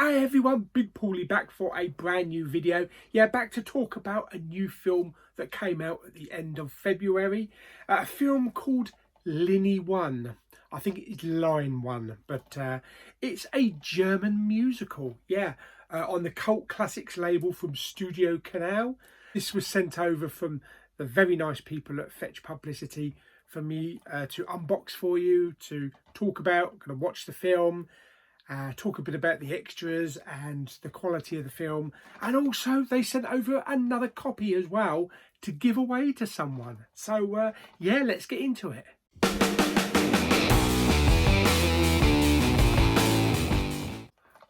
Hi everyone, Big Pauly back for a brand new video. Yeah, back to talk about a new film that came out at the end of February. A film called Linie 1. I think it's Line 1, but it's a German musical. Yeah, on the Cult Classics label from Studio Canal. This was sent over from the very nice people at Fetch Publicity for me to unbox for you, to talk about, kind of watch the film. Talk a bit about the extras and the quality of the film, and also they sent over another copy as well to give away to someone. So yeah, let's get into it.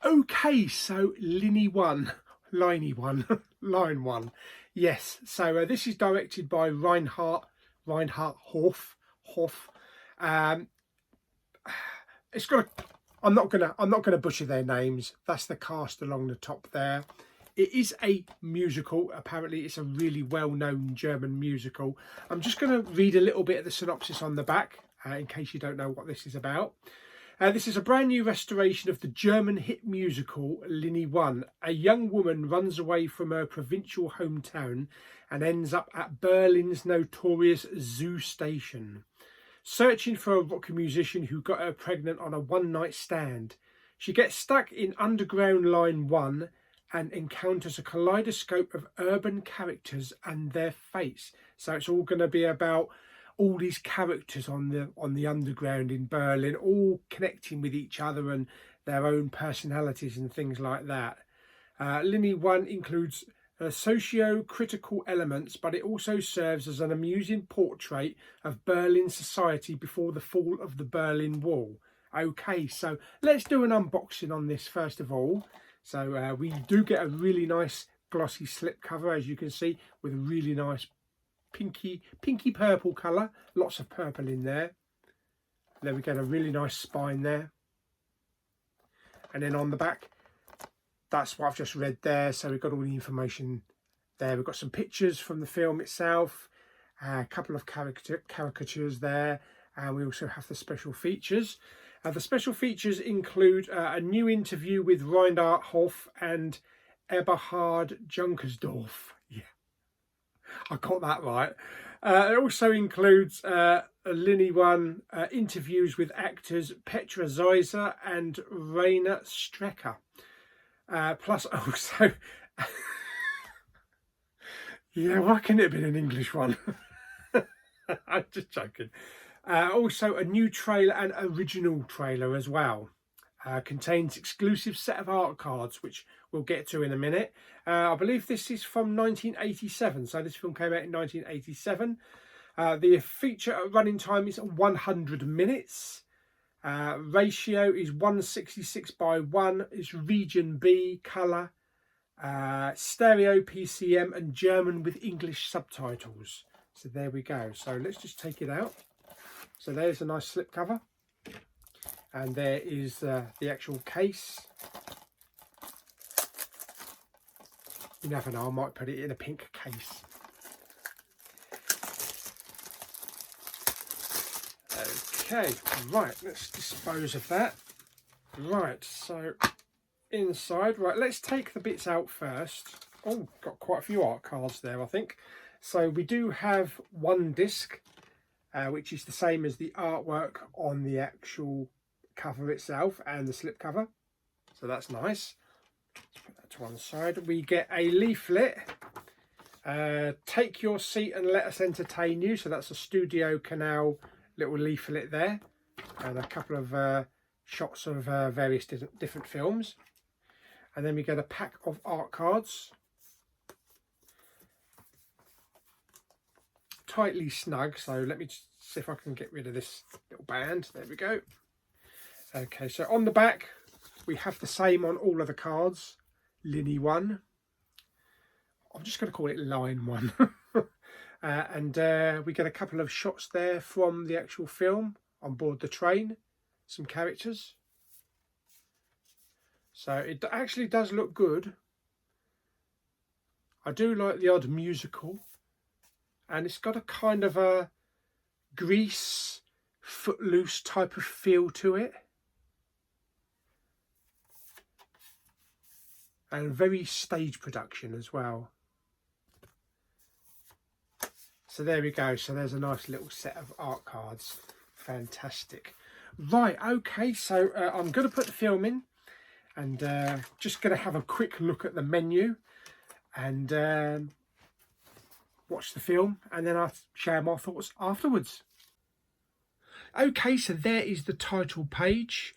Okay, so Linie 1, Line 1, Line 1. Yes, so this is directed by Reinhard Hoff. It's got a, I'm not gonna butcher their names. That's the cast along the top there. It is a musical. Apparently it's a really well-known German musical. I'm just going to read a little bit of the synopsis on the back in case you don't know what this is about. This is a brand new restoration of the German hit musical Linie 1. A young woman runs away from her provincial hometown and ends up at Berlin's notorious Zoo Station, searching for a rock musician who got her pregnant on a one-night stand. She gets stuck in underground line 1 and encounters a kaleidoscope of urban characters and their fates. So it's all going to be about all these characters on the underground in Berlin, all connecting with each other and their own personalities and things like that. Linie 1 includes socio-critical elements, but it also serves as an amusing portrait of Berlin society before the fall of the Berlin Wall. Okay, so let's do an unboxing on this first of all. So we do get a really nice glossy slipcover, as you can see, with a really nice pinky purple colour. Lots of purple in there. Then we get a really nice spine there. And then on the back, that's what I've just read there. So we've got all the information there. We've got some pictures from the film itself, a couple of caricatures there, and we also have the special features. The special features include a new interview with Reinhard Hoff and Eberhard Junkersdorf. Yeah, I got that right. It also includes Linie 1 interviews with actors Petra Zeiser and Rainer Strecker. Plus also, yeah, why couldn't it have been an English one? I'm just joking. Also a new trailer and original trailer as well. Contains exclusive set of art cards, which we'll get to in a minute. I believe this is from 1987, so this film came out in 1987. The feature running time is 100 minutes. Ratio is 166:1. It's region B colour, stereo PCM and German with English subtitles. So there we go. So let's just take it out. So there's a nice slip cover, and there is the actual case. You never know, I might put it in a pink case. Okay, right, let's dispose of that. Right, so inside, right, let's take the bits out first. Oh, got quite a few art cards there, I think. So we do have one disc, which is the same as the artwork on the actual cover itself and the slip cover. So that's nice. Let's put that to one side. We get a leaflet. Take your seat and let us entertain you. So that's a Studio Canal little leaflet there, and a couple of shots of various different films. And then we get a pack of art cards, tightly snug. So let me see if I can get rid of this little band. There we go. Okay, so on the back we have the same on all of the cards. Linie 1. I'm just going to call it Line 1. And we get a couple of shots there from the actual film on board the train, some characters. So it actually does look good. I do like the odd musical, and it's got a kind of a Grease, Footloose type of feel to it. and very stage production as well. So there we go. So there's a nice little set of art cards. Fantastic. Right, okay, so I'm going to put the film in, and just going to have a quick look at the menu and watch the film, and then I'll share my thoughts afterwards. Okay, so there is the title page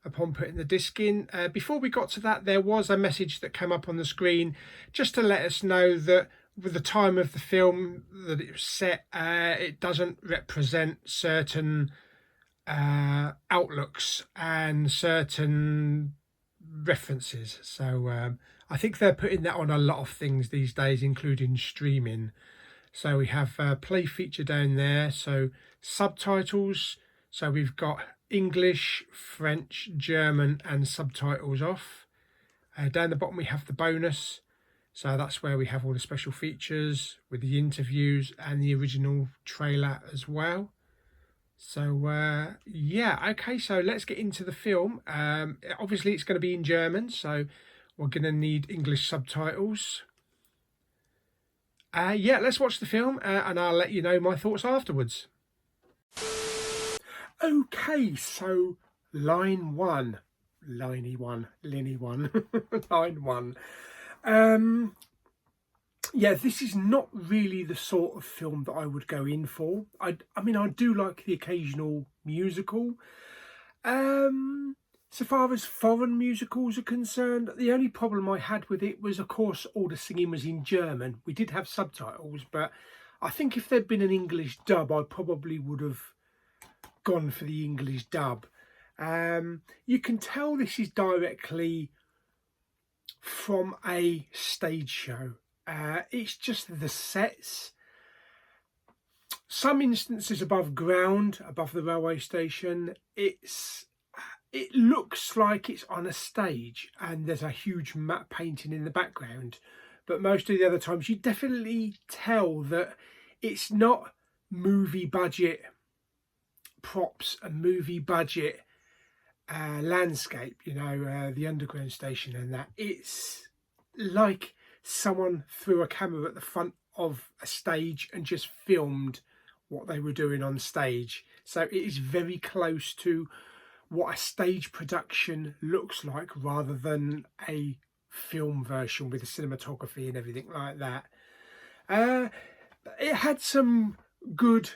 upon putting the disc in. Before we got to that, there was a message that came up on the screen just to let us know that with the time of the film that it was set, it doesn't represent certain outlooks and certain references. So I think they're putting that on a lot of things these days, including streaming. So we have play feature down there, so subtitles, so we've got English, French, German and subtitles off. Down the bottom we have the bonus, so that's where we have all the special features with the interviews and the original trailer as well. So yeah, okay, so let's get into the film. Obviously it's going to be in German, so we're going to need English subtitles. Yeah, let's watch the film and I'll let you know my thoughts afterwards. Okay, so line one, Linie one, line one. Yeah, this is not really the sort of film that I would go in for. I mean, I do like the occasional musical. So far as foreign musicals are concerned, the only problem I had with it was, of course, all the singing was in German. We did have subtitles, but I think if there'd been an English dub, I probably would have gone for the English dub. You can tell this is directly from a stage show. It's just the sets. Some instances above ground, above the railway station, it looks like it's on a stage and there's a huge matte painting in the background, but most of the other times you definitely tell that it's not movie budget props and movie budget landscape, you know, the underground station and that. It's like someone threw a camera at the front of a stage and just filmed what they were doing on stage. So it is very close to what a stage production looks like rather than a film version with the cinematography and everything like that. It had some good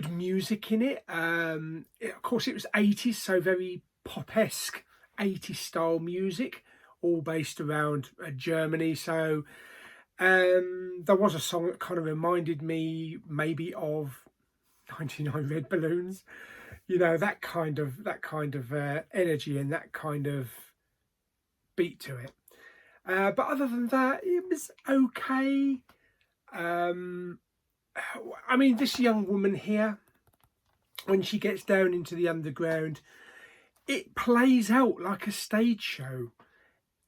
music in it. Of course it was 80s, so very pop-esque 80s style music, all based around Germany. So there was a song that kind of reminded me maybe of 99 Red Balloons. You know, that kind of energy and that kind of beat to it. But other than that, it was okay. I mean, this young woman here, when she gets down into the underground, it plays out like a stage show.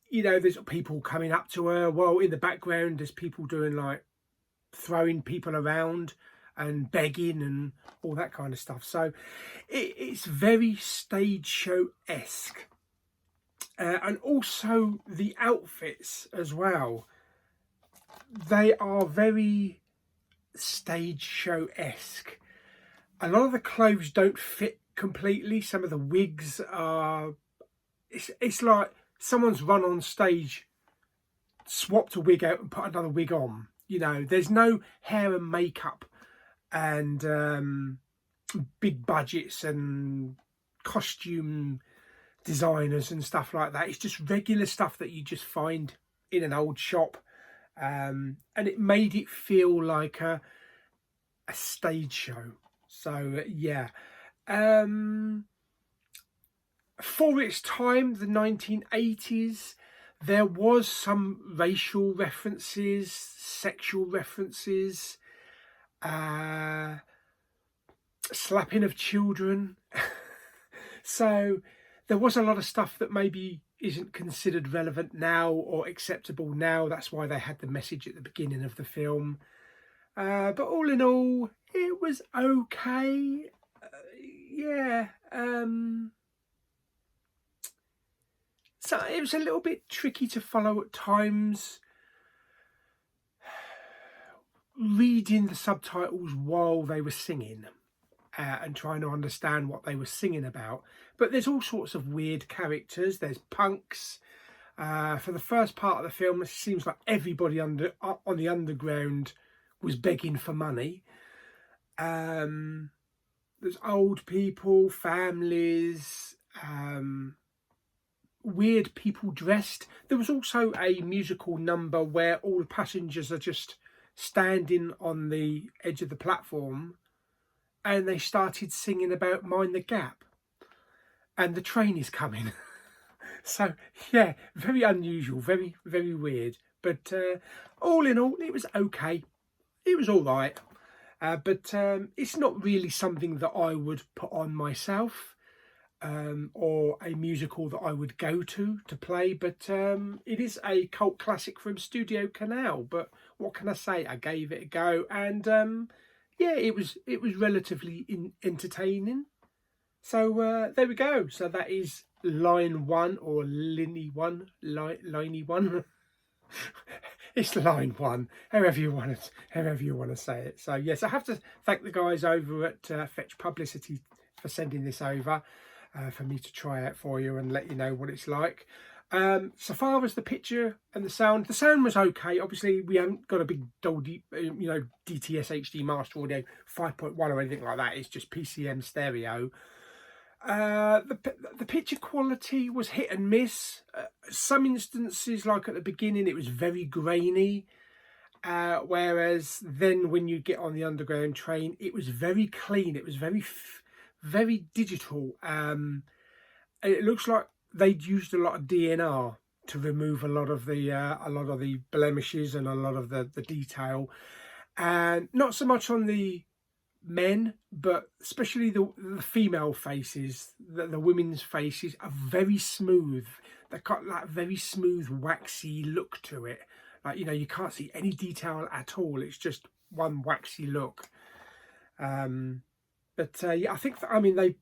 You know, there's people coming up to her. Well, in the background, there's people doing like throwing people around and begging and all that kind of stuff. So it's very stage show-esque. And also the outfits as well. They are very stage show-esque. A lot of the clothes don't fit completely. Some of the wigs are... It's like someone's run on stage, swapped a wig out and put another wig on. You know, there's no hair and makeup and big budgets and costume designers and stuff like that. It's just regular stuff that you just find in an old shop, and it made it feel like a stage show. So yeah, for its time, the 1980s, there was some racial references, sexual references, slapping of children. So there was a lot of stuff that maybe isn't considered relevant now or acceptable now. That's why they had the message at the beginning of the film. But all in all, it was okay. Yeah. So it was a little bit tricky to follow at times, reading the subtitles while they were singing and trying to understand what they were singing about. But there's all sorts of weird characters. There's punks. For the first part of the film, it seems like everybody on the underground was begging for money. There's old people, families, weird people dressed. There was also a musical number where all the passengers are just standing on the edge of the platform and they started singing about Mind the Gap and the train is coming. So yeah, very unusual, very, very weird. But all in all, it was okay. It was all right. But it's not really something that I would put on myself. Or a musical that I would go to play, but it is a cult classic from Studio Canal. But what can I say? I gave it a go, and yeah, it was relatively entertaining. So there we go. So that is line 1 or Linie 1, Linie 1. It's line 1, however you want to say it. So yes, I have to thank the guys over at Fetch Publicity for sending this over. For me to try out for you and let you know what it's like. So far as the picture and the sound was okay. Obviously, we haven't got a big Dolby, DTS HD Master Audio 5.1 or anything like that. It's just PCM stereo. The picture quality was hit and miss. Some instances, like at the beginning, it was very grainy. Whereas then when you get on the underground train, it was very clean. It was very digital. It looks like they'd used a lot of DNR to remove a lot of the blemishes and a lot of the detail, and not so much on the men, but especially the female faces. The women's faces are very smooth. They've got that very smooth, waxy look to it. Like, you can't see any detail at all. It's just one waxy look. But yeah, I think,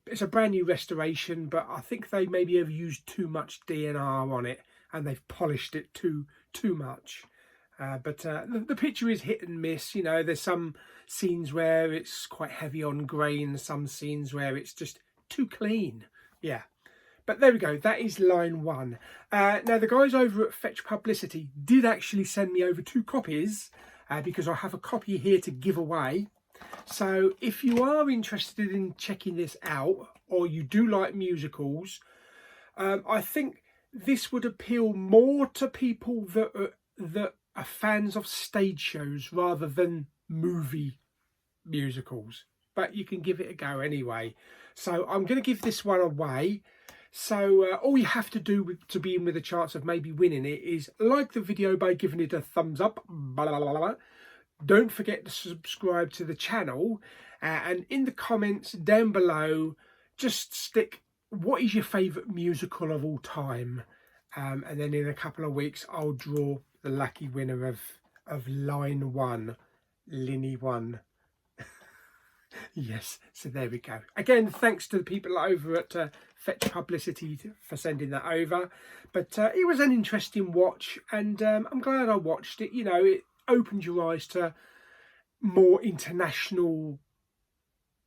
it's a brand new restoration, but I think they maybe have used too much DNR on it and they've polished it too much. But the picture is hit and miss. There's some scenes where it's quite heavy on grain, some scenes where it's just too clean. Yeah. But there we go. That is line 1. Now, the guys over at Fetch Publicity did actually send me over 2 copies because I have a copy here to give away. So if you are interested in checking this out, or you do like musicals, I think this would appeal more to people that are fans of stage shows rather than movie musicals. But you can give it a go anyway. So I'm going to give this one away. So all you have to do to be in with a chance of maybe winning it is like the video by giving it a thumbs up. Blah, blah, blah, blah. Don't forget to subscribe to the channel, and in the comments down below, just stick what is your favourite musical of all time, and then in a couple of weeks I'll draw the lucky winner of line 1, Linie 1. Yes, so there we go. Again, thanks to the people over at Fetch Publicity for sending that over. But it was an interesting watch, and I'm glad I watched it. It opened your eyes to more international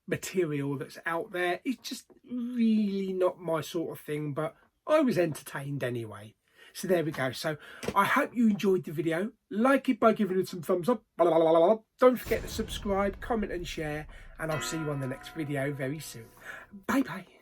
material that's out there. It's just really not my sort of thing, but I was entertained anyway. So there we go. So I hope you enjoyed the video. Like it by giving it some thumbs up. Blah, blah, blah, blah. Don't forget to subscribe, comment and share, and I'll see you on the next video very soon. Bye bye.